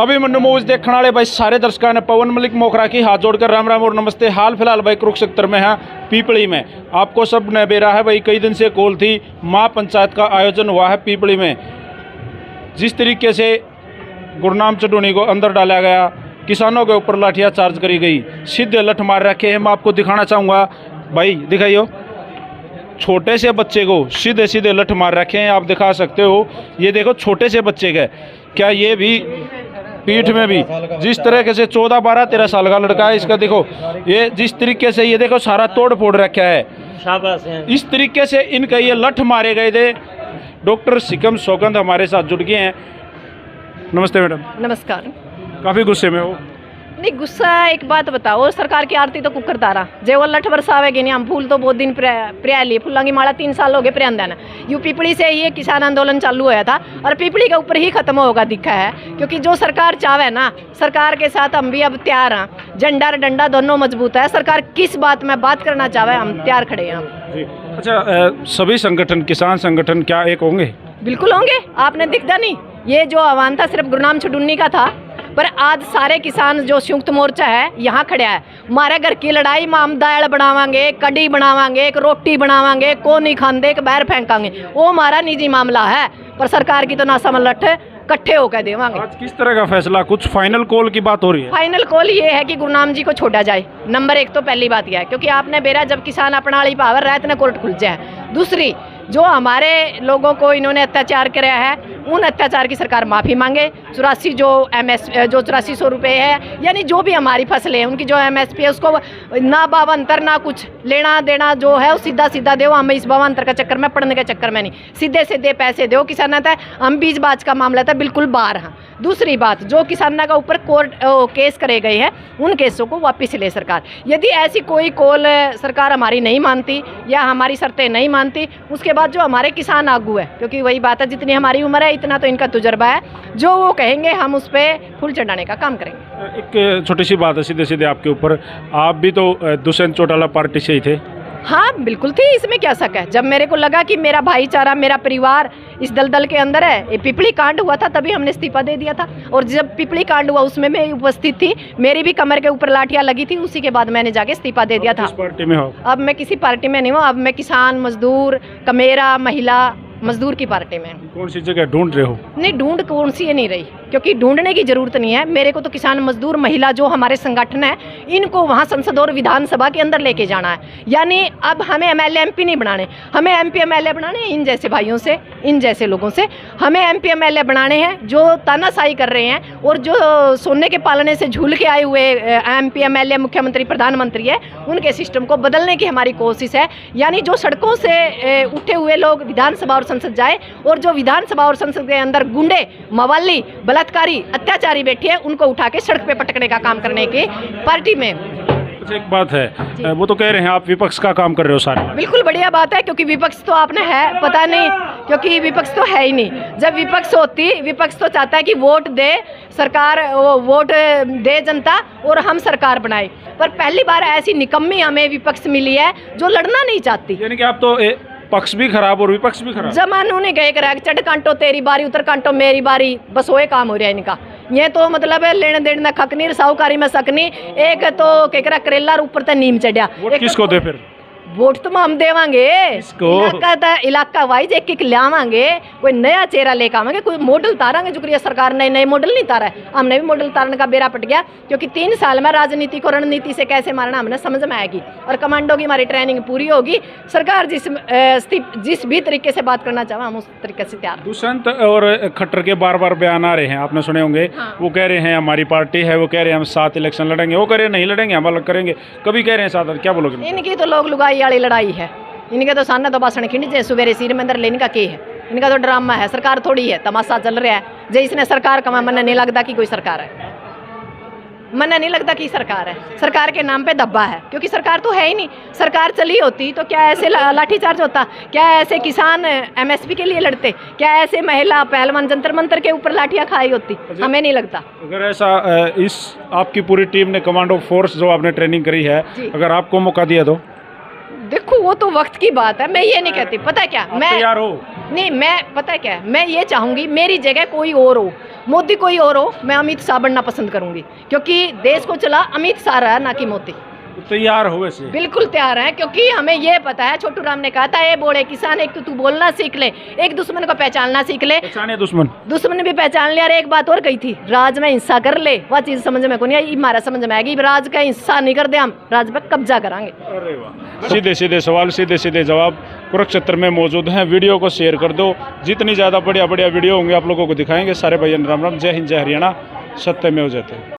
Abhimanyu movies देखने वाले भाई सारे दर्शकों ने पवन मलिक मोखरा की हाथ जोड़कर राम राम और नमस्ते। हाल फिलहाल भाई कुरुक्षेत्र में है पीपली में, आपको सब ने बेरा है भाई, कई दिन से कॉल थी। महापंचायत का आयोजन हुआ है पीपली में। जिस तरीके से गुरनाम चटूनी को अंदर डाला गया, किसानों के ऊपर लाठियां चार्ज करी गई, सीधे लठ मार रखे हैं। मैं आपको दिखाना चाहूँगा भाई, दिखाइयो। छोटे से बच्चे को सीधे सीधे लठ मार रखे हैं, आप दिखा सकते हो। ये देखो छोटे से बच्चे के, क्या ये भी पीठ में भी जिस तरह से 14, 12, 13 साल का लड़का है, इसका देखो ये जिस तरीके से, ये देखो सारा तोड़ फोड़ रखा है। इस तरीके से इनका ये लठ मारे गए थे। डॉक्टर सिकम सौगंध हमारे साथ जुड़ गए हैं। नमस्ते मैडम। नमस्कार। काफ़ी गुस्से में हो? नहीं गुस्सा, एक बात बताओ, सरकार की आरती तो कुकर तारा जे वो लठ बरसावेगी नहीं। हम फूल तो बहुत दिन प्रिया लिए, फूलों की माला 3 साल हो गए प्रियन देना। यू पीपली से ये किसान आंदोलन चालू हुआ था और पीपली के ऊपर ही खत्म होगा दिखा है, क्योंकि जो सरकार चाहे ना, सरकार के साथ हम भी अब तैयार हैं। झंडा और डंडा दोनों मजबूत है। सरकार किस बात में बात करना चाहे, हम तैयार खड़े हैं जी। अच्छा, सभी संगठन, किसान संगठन क्या एक होंगे? बिल्कुल होंगे। आपने दिखता नहीं, ये जो आह्वान था सिर्फ गुरनाम चटूनी का था, पर आज सारे किसान जो संयुक्त मोर्चा है यहाँ खड़ा है। हमारे घर की लड़ाई में हम दाल बनावांगे, कड़ी बनावांगे, एक रोटी बनावांगे, को नहीं खाते एक बाहर फेंकांगे, वो हमारा निजी मामला है। पर सरकार की तो नासा में लठ इकट्ठे होकर देवांगे। आज किस तरह का फैसला, कुछ फाइनल कॉल की बात हो रही है? फाइनल कॉल ये है कि गुरनाम जी को छोड़ा जाए। नंबर 1 तो पहली बात यह है, क्योंकि आपने बेरा जब किसान अपना वाली पावर रात ने कोर्ट खुल जाए। दूसरी, जो हमारे लोगों को इन्होंने अत्याचार कराया है, उन अत्याचार की सरकार माफ़ी मांगे। 84 जो 8400 रुपये है, यानी जो भी हमारी फसलें हैं उनकी जो MSP है, उसको ना भावांतर ना कुछ लेना देना जो है वो सीधा सीधा दो। हमें इस भावांतर का चक्कर में, पढ़ने के चक्कर में नहीं, सीधे सीधे पैसे दो किसाना था। हम बीज बाज का मामला था बिल्कुल बाहर हैं। दूसरी बात, जो किसाना का ऊपर कोर्ट केस करे गए हैं, उन केसों को वापस ले सरकार। यदि ऐसी कोई कॉल सरकार हमारी नहीं मानती या हमारी शर्तें नहीं मानती, उसके बाद जो हमारे किसान आगू है, क्योंकि वही बात है, जितनी हमारी उम्र है इतना तो इनका तजुर्बा है, जो वो कहेंगे हम उस पर फूल चढ़ाने का काम करेंगे। एक छोटी सी बात है सीधे सीधे आपके ऊपर, आप भी तो दुष्यंत चौटाला पार्टी से ही थे? हाँ बिल्कुल थी, इसमें क्या शक है। जब मेरे को लगा कि मेरा भाईचारा, मेरा परिवार इस दलदल के अंदर है, ये पिपली कांड हुआ था तभी हमने इस्तीफा दे दिया था। और जब पिपली कांड हुआ उसमें मैं उपस्थित थी, मेरी भी कमर के ऊपर लाठियां लगी थी, उसी के बाद मैंने जाके इस्तीफा दे दिया था। किस पार्टी में हो? अब मैं किसी पार्टी में नहीं हूँ, अब मैं किसान, मजदूर, कमेरा, महिला मजदूर की पार्टी में। कौन सी जगह ढूंढ रहे हो? नहीं, ढूंढ कौन सी ये नहीं रही, क्योंकि ढूंढने की जरूरत नहीं है। मेरे को तो किसान, मजदूर, महिला जो हमारे संगठन है, इनको वहाँ संसद और विधानसभा के अंदर लेके जाना है। यानी अब हमें MLA MP नहीं बनाने, हमें MP MLA बनाने हैं इन जैसे भाइयों से, इन जैसे लोगों से। हमें MP MLA बनाने हैं जो तानाशाही कर रहे हैं और जो सोने के पालने से झूल के आए हुए MP MLA, मुख्यमंत्री, प्रधानमंत्री है, उनके सिस्टम को बदलने की हमारी कोशिश है। यानी जो सड़कों से उठे हुए लोग विधानसभा और संसद जाए, और जो विधानसभा और संसद के अंदर गुंडे, मवाली, बलात्कारी, अत्याचारी बैठे हैं, उनको उठा के सड़क पे पटकने का काम करने की पार्टी में। अच्छा, एक बात है, वो तो कह रहे हैं आप विपक्ष का काम कर रहे हो सारे। बिल्कुल बढ़िया बात है, क्योंकि विपक्ष तो आपने है पता नहीं, क्योंकि विपक्ष तो है ही नहीं। जब विपक्ष होती, विपक्ष तो चाहता है कि वोट दे सरकार, वो वोट दे जनता और हम सरकार बनाए। पर पहली बार ऐसी निकम्मी हमें विपक्ष मिली है जो लड़ना नहीं चाहती। यानी कि आप तो पक्ष भी खराब और विपक्ष भी खराब। जमानू ने गए कर चढ़ कांटो तेरी बारी, उतर कांटो मेरी बारी, बस वो काम हो रहा है इनका। ये तो मतलब है लेने देने में खक नहीं, साहूकारी में शक नहीं। एक तो केकरा करेला ऊपर तक नीम चढ़िया। किसको दे फिर वोट तो हम देवांगे, इलाका वाइज एक एक लावांगे, कोई नया चेहरा लेकर आवांगे, कोई मॉडल तारांगे। जो सरकार ने नए मॉडल नहीं तारा है, हमने भी मॉडल तारने का बेरा पट गया, क्योंकि 3 साल में राजनीति को रणनीति से कैसे मारना हमने समझ में आएगी, और कमांडो की हमारी ट्रेनिंग पूरी होगी। सरकार जिस भी तरीके से बात करना चाहे हम उस तरीके से तैयार। दुष्यंत और खट्टर के बार बार बयान आ रहे हैं, आपने सुने होंगे। हाँ। वो कह रहे हैं हमारी पार्टी है, वो कह रहे हैं हम 7 इलेक्शन लड़ेंगे, वो कह रहे हैं नहीं लड़ेंगे, हम अलग करेंगे। कभी कह रहे हैं 7, क्या बोलोगे? इनकी तो लोग लुगाई वाली लड़ाई है, इनके तो सामने तो भाषण खिंचे सुबेरे सिर में अंदर लेने का के है। इनका तो ड्रामा है, सरकार थोड़ी है, तमाशा चल रहा है। जो इसने सरकार का मन नहीं लगता कि कोई सरकार है, मन नहीं लगता कि सरकार है। सरकार के नाम पे दब्बा है, क्योंकि सरकार तो है ही नहीं। सरकार चली होती तो क्या ऐसे लाठीचार्ज होता? क्या ऐसे किसान MSP के लिए लड़ते? क्या ऐसे महिला पहलवान जंतर मंतर के ऊपर लाठियां खाई होती? हमें नहीं लगता। अगर ऐसा इस आपकी पूरी टीम ने, कमांडो फोर्स जो आपने ट्रेनिंग करी है, अगर आपको मौका दिया तो देखो वो तो वक्त की बात है, मैं ये नहीं कहती। पता है क्या, आप मैं तैयार हो? नहीं, मैं पता है क्या, मैं ये चाहूंगी मेरी जगह कोई और हो, मोदी कोई और हो, मैं अमित शाह बनना पसंद करूंगी, क्योंकि देश को चला अमित शाह रहा, ना कि मोदी। तैयार हो वैसे? बिल्कुल तैयार हैं, क्योंकि हमें ये पता है, छोटू राम ने कहा था, ये बोले किसान एक तो तू बोलना सीख ले, एक दुश्मन को पहचानना सीख ले। पहचाने दुश्मन? दुश्मन भी पहचान लिया। और एक बात और कही थी, राज में हिंसा कर ले, वह चीज समझ में को नहीं आई, हमारा समझ में आएगी। राज का हिंसा नहीं कर दे, हम राज पे कब्जा करांगे। अरे वाह, सीधे सीधे सवाल, सीधे सीधे जवाब कुरुक्षेत्र में मौजूद हैं। वीडियो को शेयर कर दो, जितनी ज़्यादा बढ़िया बढ़िया वीडियो होंगे आप लोगों को दिखाएंगे। सारे भाइयों राम राम, जय हिंद, जय हरियाणा, सत्यमेव जयते।